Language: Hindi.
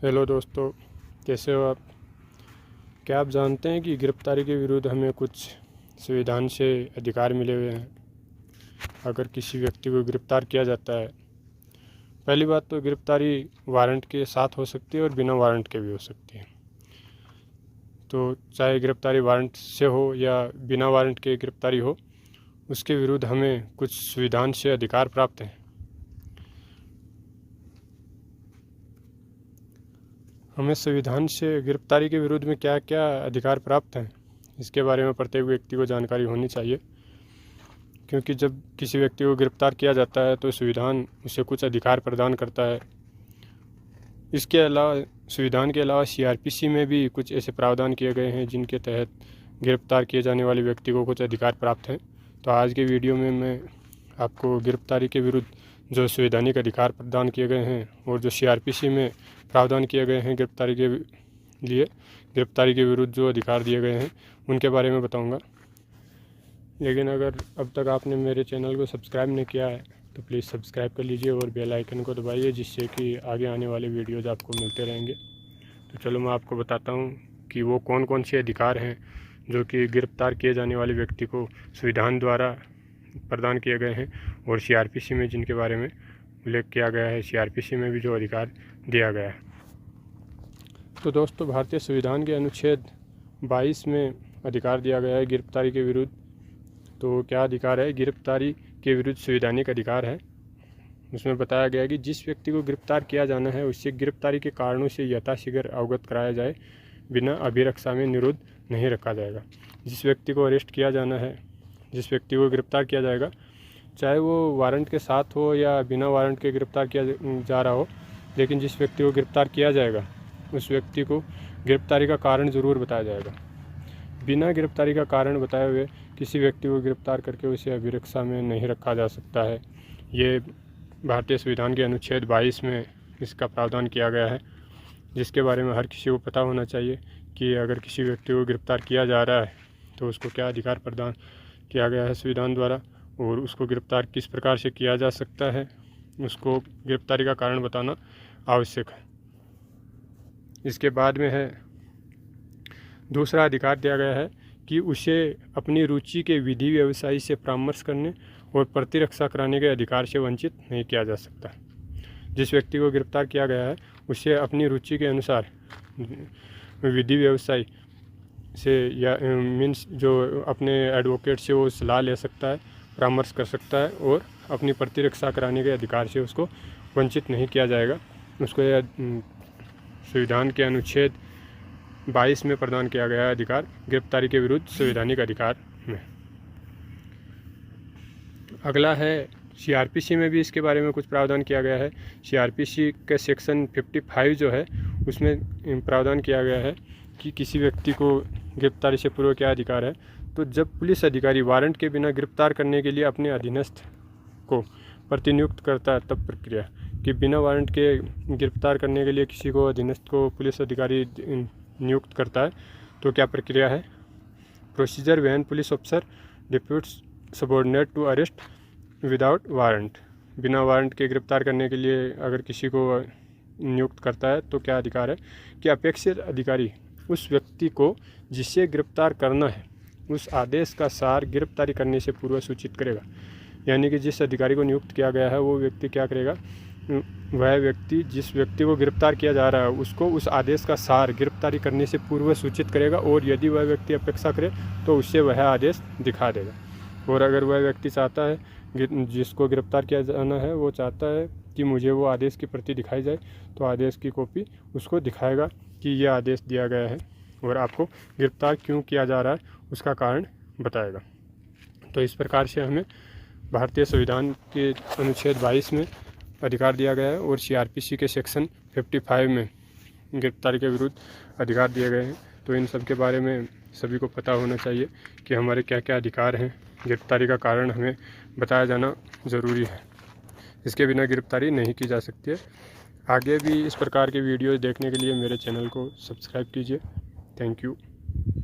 हेलो दोस्तों, कैसे हो आप। क्या आप जानते हैं कि गिरफ्तारी के विरुद्ध हमें कुछ संविधान से अधिकार मिले हुए हैं। अगर किसी व्यक्ति को गिरफ्तार किया जाता है, पहली बात तो गिरफ्तारी वारंट के साथ हो सकती है और बिना वारंट के भी हो सकती है। तो चाहे गिरफ्तारी वारंट से हो या बिना वारंट के गिरफ्तारी हो, उसके विरुद्ध हमें कुछ संविधान से अधिकार प्राप्त हैं। हमें संविधान से गिरफ्तारी के विरुद्ध में क्या क्या अधिकार प्राप्त हैं, इसके बारे में प्रत्येक व्यक्ति को जानकारी होनी चाहिए। क्योंकि जब किसी व्यक्ति को गिरफ्तार किया जाता है तो संविधान उसे कुछ अधिकार प्रदान करता है। इसके अलावा संविधान के अलावा सीआरपीसी में भी कुछ ऐसे प्रावधान किए गए हैं जिनके तहत गिरफ्तार किए जाने वाले व्यक्ति को कुछ अधिकार प्राप्त हैं। तो आज के वीडियो में मैं आपको गिरफ्तारी के विरुद्ध जो संवैधानिक अधिकार प्रदान किए गए हैं और जो सीआरपीसी में प्रावधान किए गए हैं गिरफ्तारी के विरुद्ध जो अधिकार दिए गए हैं उनके बारे में बताऊंगा। लेकिन अगर अब तक आपने मेरे चैनल को सब्सक्राइब नहीं किया है तो प्लीज़ सब्सक्राइब कर लीजिए और बेल आइकन को दबाइए, जिससे कि आगे आने वाले वीडियोज़ आपको मिलते रहेंगे। तो चलो मैं आपको बताता हूँ कि वो कौन कौन से अधिकार हैं जो कि गिरफ्तार किए जाने वाले व्यक्ति को संविधान द्वारा प्रदान किए गए हैं और सीआरपीसी में जिनके बारे में उल्लेख किया गया है, सीआरपीसी में भी जो अधिकार दिया गया है। तो दोस्तों, भारतीय संविधान के अनुच्छेद 22 में अधिकार दिया गया है गिरफ्तारी के विरुद्ध। तो क्या अधिकार है? गिरफ्तारी के विरुद्ध संवैधानिक अधिकार है। उसमें बताया गया है कि जिस व्यक्ति को गिरफ्तार किया जाना है उससे गिरफ्तारी के कारणों से यथाशीघ्र अवगत कराया जाए, बिना अभिरक्षा में निरुद्ध नहीं रखा जाएगा। जिस व्यक्ति को अरेस्ट किया जाना है, जिस व्यक्ति को गिरफ्तार किया जाएगा, चाहे वो वारंट के साथ हो या बिना वारंट के गिरफ्तार किया जा रहा हो, लेकिन जिस व्यक्ति को गिरफ्तार किया जाएगा उस व्यक्ति को गिरफ्तारी का कारण ज़रूर बताया जाएगा। बिना गिरफ्तारी का कारण बताए हुए किसी व्यक्ति को गिरफ्तार करके उसे अभिरक्षा में नहीं रखा जा सकता है। ये भारतीय संविधान के अनुच्छेद 22 में इसका प्रावधान किया गया है, जिसके बारे में हर किसी को पता होना चाहिए कि अगर किसी व्यक्ति को गिरफ्तार किया जा रहा है तो उसको क्या अधिकार प्रदान किया गया है संविधान द्वारा और उसको गिरफ्तार किस प्रकार से किया जा सकता है। उसको गिरफ्तारी का कारण बताना आवश्यक है। इसके बाद में है दूसरा अधिकार दिया गया है कि उसे अपनी रुचि के विधि व्यवसायी से परामर्श करने और प्रतिरक्षा कराने के अधिकार से वंचित नहीं किया जा सकता। जिस व्यक्ति को गिरफ्तार किया गया है उसे अपनी रुचि के अनुसार विधि व्यवसायी से या मीन्स जो अपने एडवोकेट से वो सलाह ले सकता है, परामर्श कर सकता है और अपनी प्रतिरक्षा कराने के अधिकार से उसको वंचित नहीं किया जाएगा। उसको यह संविधान के अनुच्छेद 22 में प्रदान किया गया है अधिकार गिरफ्तारी के विरुद्ध संवैधानिक अधिकार में। अगला है सीआरपीसी में भी इसके बारे में कुछ प्रावधान किया गया है। सीआरपीसी के सेक्शन 55 जो है उसमें प्रावधान किया गया है कि किसी व्यक्ति को गिरफ्तारी से पूर्व क्या अधिकार है। तो जब पुलिस अधिकारी वारंट के बिना गिरफ्तार करने के लिए अपने अधीनस्थ को प्रतिनियुक्त करता है, तब प्रक्रिया कि बिना वारंट के गिरफ्तार करने के लिए किसी को अधीनस्थ को पुलिस अधिकारी नियुक्त करता है तो क्या प्रक्रिया है? Procedure when police officer deputes subordinate to arrest without warrant. बिना वारंट के गिरफ्तार करने के लिए अगर किसी को नियुक्त करता है तो क्या अधिकार है कि अपेक्षित अधिकारी उस व्यक्ति को जिसे गिरफ्तार करना है उस आदेश का सार गिरफ्तारी करने से पूर्व सूचित करेगा। यानी कि जिस अधिकारी को नियुक्त किया गया है वो व्यक्ति क्या करेगा, वह व्यक्ति जिस व्यक्ति को गिरफ्तार किया जा रहा है उसको उस आदेश का सार गिरफ्तारी करने से पूर्व सूचित करेगा और यदि वह व्यक्ति अपेक्षा करे तो उससे वह आदेश दिखा देगा। और अगर वह व्यक्ति चाहता है, जिसको गिरफ्तार किया जाना है वो चाहता है कि मुझे वो आदेश की प्रति दिखाई जाए, तो आदेश की कॉपी उसको दिखाएगा कि यह आदेश दिया गया है और आपको गिरफ्तार क्यों किया जा रहा है उसका कारण बताएगा। तो इस प्रकार से हमें भारतीय संविधान के अनुच्छेद 22 में अधिकार दिया गया है और सीआरपीसी के सेक्शन 55 में गिरफ्तारी के विरुद्ध अधिकार दिए गए हैं। तो इन सब के बारे में सभी को पता होना चाहिए कि हमारे क्या क्या अधिकार हैं। गिरफ्तारी का कारण हमें बताया जाना ज़रूरी है, इसके बिना गिरफ्तारी नहीं की जा सकती है। आगे भी इस प्रकार के वीडियो देखने के लिए मेरे चैनल को सब्सक्राइब कीजिए। Thank you.